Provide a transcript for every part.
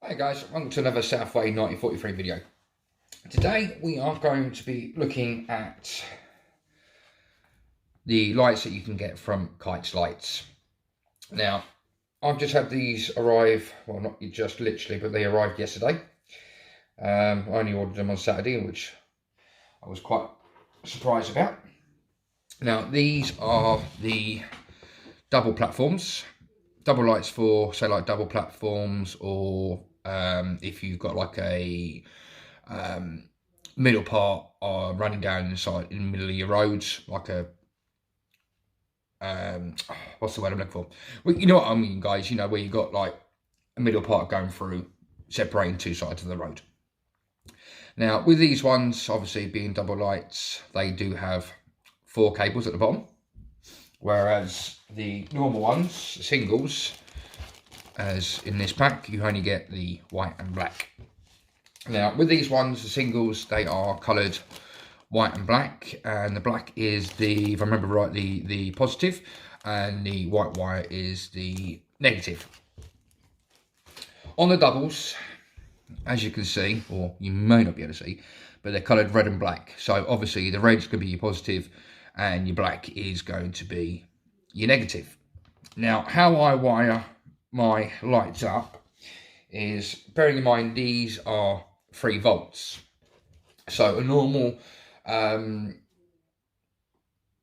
Hey guys, welcome to another savwe 1943 video. Today we are going to be looking at the lights that you can get from Kytes lights. Now, I've just had these arrive, well not just literally, but they arrived yesterday. I only ordered them on Saturday, which I was quite surprised about. Now, these are the double platforms. Double lights for, say, like double platforms, or if you've got like a middle part running down inside in the middle of your roads, like a what's the word I'm looking for? Well, you know what I mean, guys. You know, where you got like a middle part going through, separating two sides of the road. Now, with these ones, obviously being double lights, they do have 4 cables at the bottom, whereas the normal ones, singles, as in this pack, you only get the white and black. Now, with these ones, the singles, they are coloured white and black, and the black is the, if I remember right, the positive, and the white wire is the negative. On the doubles, as you can see, or you may not be able to see, but they're coloured red and black. So obviously the red's going to be your positive, and your black is going to be your negative. Now, how I wire my lights up is, bearing in mind these are 3 volts. So a normal train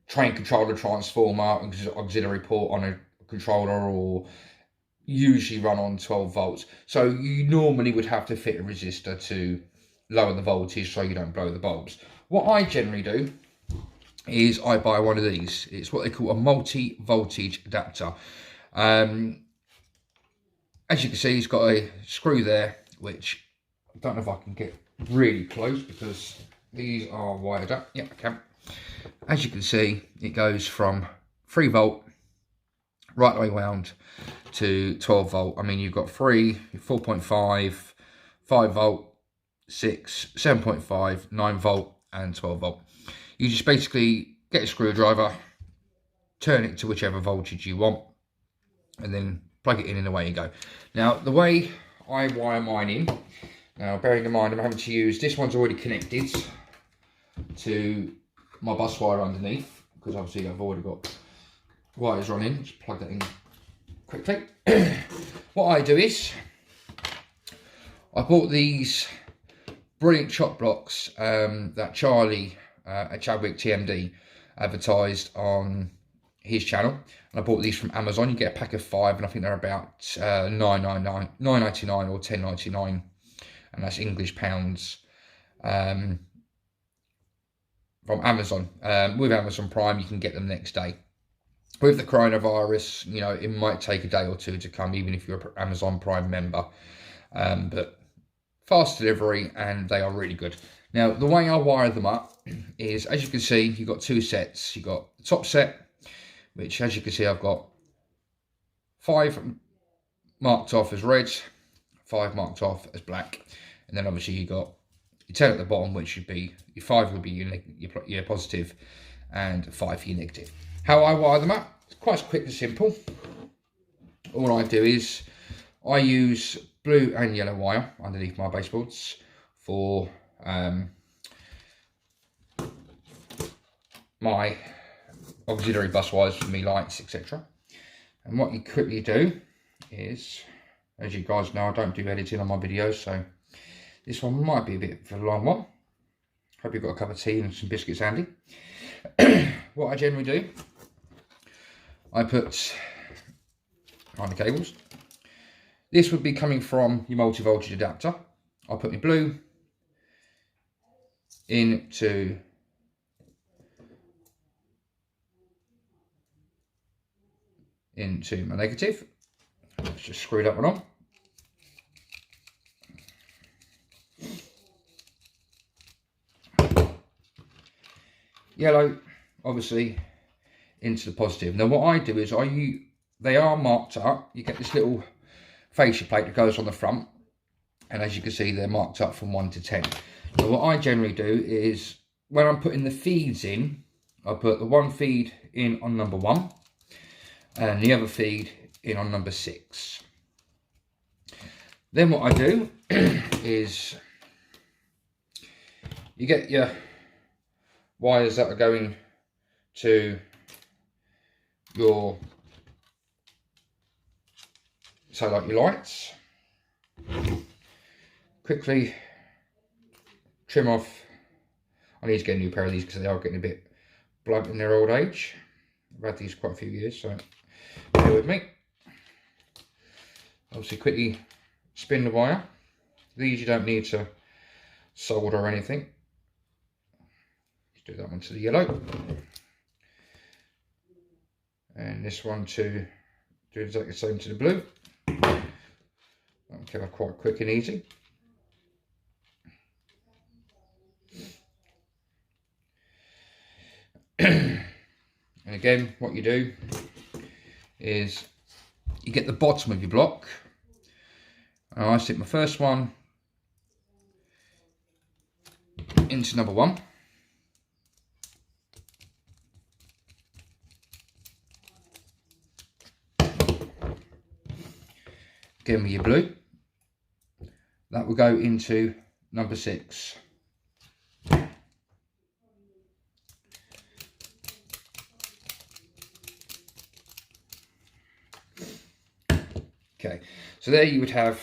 controller transformer, auxiliary port on a controller, or usually run on 12 volts. So you normally would have to fit a resistor to lower the voltage so you don't blow the bulbs. What I generally do is I buy one of these. It's what they call a multi-voltage adapter. As you can see, it's got a screw there, which I don't know if I can get really close because these are wired up. Yeah, I can. As you can see, it goes from 3 volt right the way round to 12 volt. I mean, you've got 3, 4.5, 5 volt, 6, 7.5, 9 volt, and 12 volt. You just basically get a screwdriver, turn it to whichever voltage you want, and then plug it in and away you go. Now, the way I wire mine in, now bearing in mind I'm having to use, this one's already connected to my bus wire underneath, because obviously I've already got wires running. Just plug that in quickly. What I do is, I bought these brilliant chop blocks that Charlie at Chadwick TMD advertised on his channel, and I bought these from Amazon. You get a pack of 5, and I think they're about $9.99 or $10.99, and that's English pounds, from Amazon. With Amazon Prime, you can get them next day. With the coronavirus, you know, it might take a day or 2 to come, even if you're an Amazon Prime member, but fast delivery, and they are really good. Now, the way I wire them up is, as you can see, you've got 2 sets. You've got the top set, which, as you can see, I've got 5 marked off as red, 5 marked off as black, and then obviously you got your 10 at the bottom, which would be, your 5 would be your positive, and 5 for your negative. How I wire them up, it's quite quick and simple. All I do is, I use blue and yellow wire underneath my baseboards for my auxiliary bus wires for me lights, etc. And what you quickly do is, as you guys know, I don't do editing on my videos, so this one might be a bit of a long one. Hope you've got a cup of tea and some biscuits handy. What I generally do, I put on the cables. This would be coming from your multi-voltage adapter. I'll put my blue into my negative. Let's just screw that one on. Yellow, obviously, into the positive. Now, what I do is they are marked up. You get this little fascia plate that goes on the front, and as you can see, they're marked up from 1 to 10. So what I generally do is, when I'm putting the feeds in, I put the one feed in on number 1, and the other feed in on number 6. Then what I do is you get your wires that are going to your, so like your lights. Quickly trim off. I need to get a new pair of these because they are getting a bit blunt in their old age. I've had these quite a few years, so bear with me. Obviously quickly spin the wire. These you don't need to solder or anything. Let's do that one to the yellow. And this one to do exactly the same to the blue. Okay, quite quick and easy. And again, what you do is you get the bottom of your block. And I stick my first one into number 1. Again with your blue. That will go into number 6. Okay, so there you would have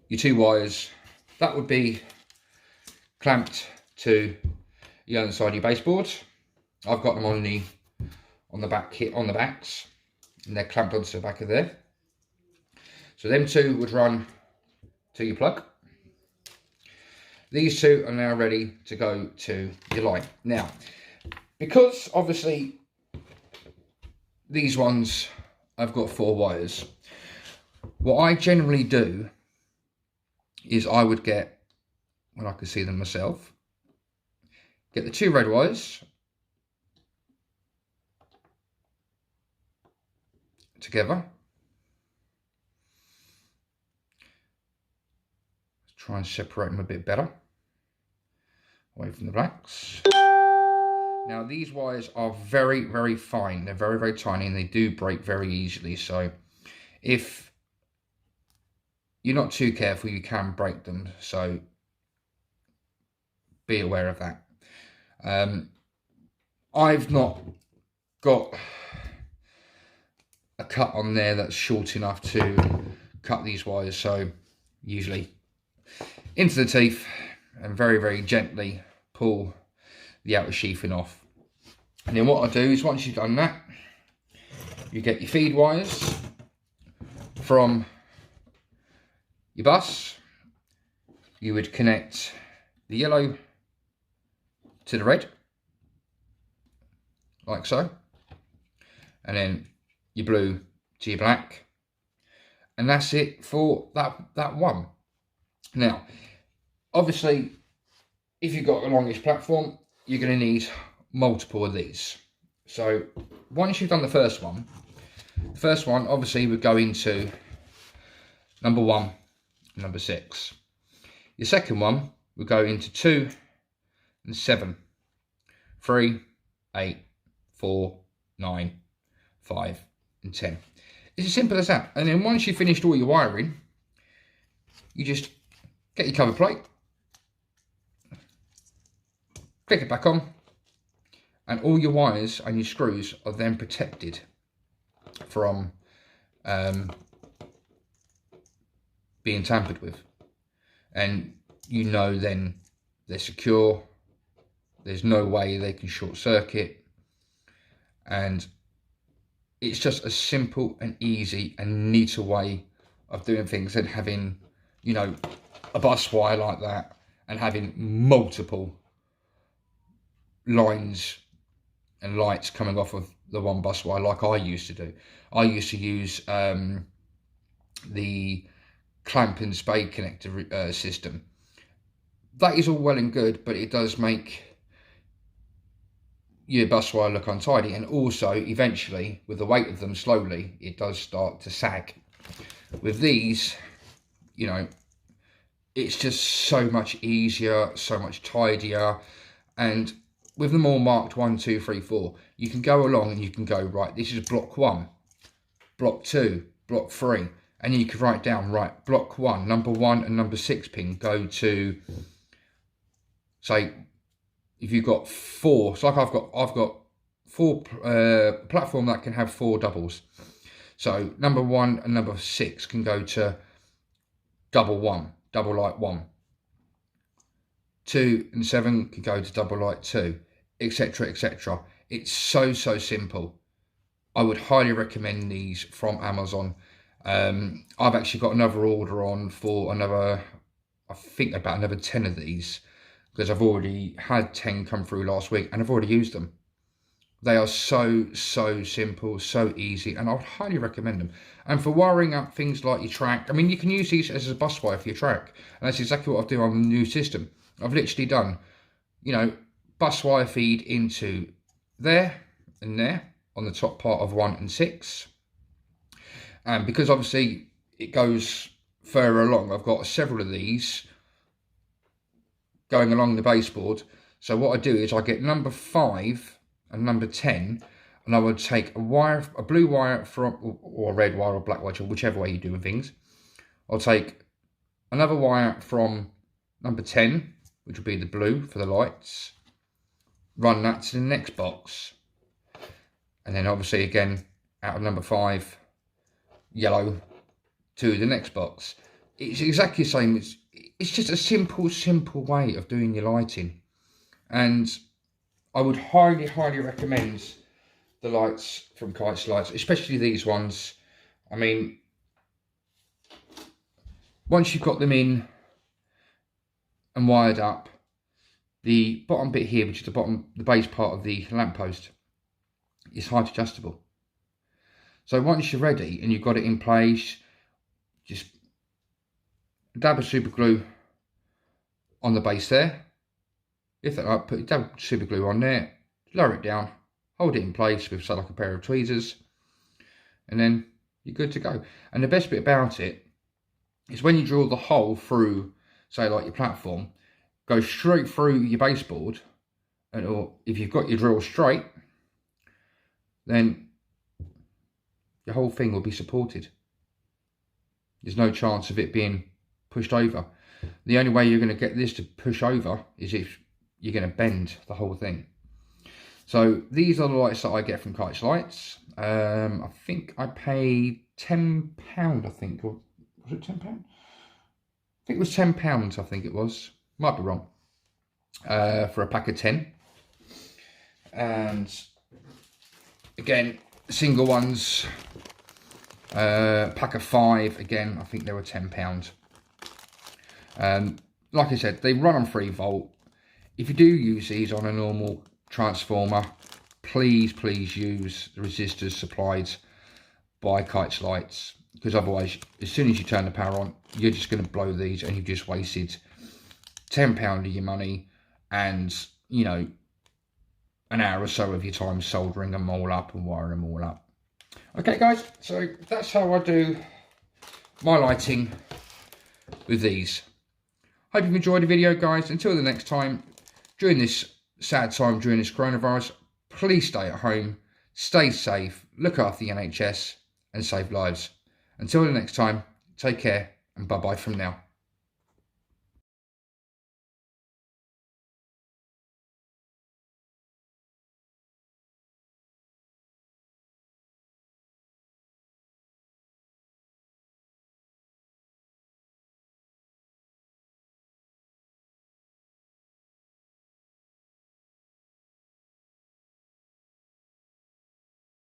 your 2 wires. That would be clamped to the other side of your baseboard. I've got them on the back kit, on the backs, and they're clamped onto the back of there. So them 2 would run to your plug. These 2 are now ready to go to your light. Now, because obviously these ones I've got 4 wires, what I generally do is I would get, when I can see them myself, get the 2 red wires together. Let's try and separate them a bit better away from the blacks. Now these wires are very, very fine. They're very, very tiny and they do break very easily. So if you're not too careful, you can break them. So be aware of that. I've not got a cut on there that's short enough to cut these wires. So usually into the teeth and very, very gently pull the outer sheathing off. And then what I do is, once you've done that, you get your feed wires from your bus. You would connect the yellow to the red, like so, and then your blue to your black, and that's it for that one. Now obviously if you've got a longish platform, you're going to need multiple of these. So once you've done the first one obviously would go into number 1 and number 6. Your second one will go into 2 and 7, 3, 8, 4, 9, 5 and 10. It's as simple as that. And then once you've finished all your wiring, you just get your cover plate, click it back on, and all your wires and your screws are then protected from being tampered with. And you know then they're secure, there's no way they can short circuit, and it's just a simple and easy and neater way of doing things than having, you know, a bus wire like that and having multiple lines and lights coming off of the one bus wire like I used to do. I used to use the clamp and spade connector system. That is all well and good, but it does make your bus wire look untidy, and also eventually with the weight of them, slowly it does start to sag. With these, you know, it's just so much easier, so much tidier, and with them all marked 1, 2, 3, 4, you can go along and you can go, right, this is block 1, block 2, block 3, and you could write down, right, block 1, number 1 and number 6 pin go to, say, if you've got 4, so like I've got 4 platform that can have 4 doubles. So number 1 and number 6 can go to double light 1. 2 and 7 can go to double light 2, etc, etc. It's so simple. I would highly recommend these from Amazon. I've actually got another order on for another, I think about another 10 of these, because I've already had 10 come through last week and I've already used them. They are so simple, so easy, and I would highly recommend them. And for wiring up things like your track, I mean, you can use these as a bus wire for your track, and that's exactly what I do on the new system. I've literally done, you know, bus wire feed into there and there on the top part of 1 and 6. And because obviously it goes further along, I've got several of these going along the baseboard. So what I do is I get number 5 and number 10, and I would take a wire, a blue wire from, or a red wire or black wire, whichever way you do things. I'll take another wire from number 10, which will be the blue for the lights, run that to the next box, and then obviously again out of number 5, yellow to the next box. It's exactly the same. It's just a simple way of doing your lighting, and I would highly recommend the lights from Kytes Lights, especially these ones. I mean, once you've got them in and wired up, the bottom bit here, which is the base part of the lamppost, is height adjustable. So once you're ready and you've got it in place, just dab a super glue on the base there. Lift that up, put dab super glue on there, lower it down, hold it in place with, say, like a pair of tweezers, and then you're good to go. And the best bit about it is when you drill the hole through, say, like your platform, go straight through your baseboard, and or if you've got your drill straight, then the whole thing will be supported. There's no chance of it being pushed over. The only way you're going to get this to push over is if you're going to bend the whole thing. So these are the lights that I get from Kytes Lights. I think I paid £10, I think, or was it £10? I think it was £10, I think it was. Might be wrong. For a pack of 10. And again, single ones, pack of 5, again, I think they were £10. Like I said, they run on 3 volt. If you do use these on a normal transformer, please use the resistors supplied by Kytes Lights, because otherwise, as soon as you turn the power on, you're just going to blow these, and you've just wasted £10 of your money, and, you know, an hour or so of your time soldering them all up and wiring them all up. Okay guys, so that's how I do my lighting with these. Hope you've enjoyed the video, guys. Until the next time, during this sad time during this coronavirus, please stay at home, stay safe, look after the NHS and save lives. Until the next time, take care and bye-bye from now.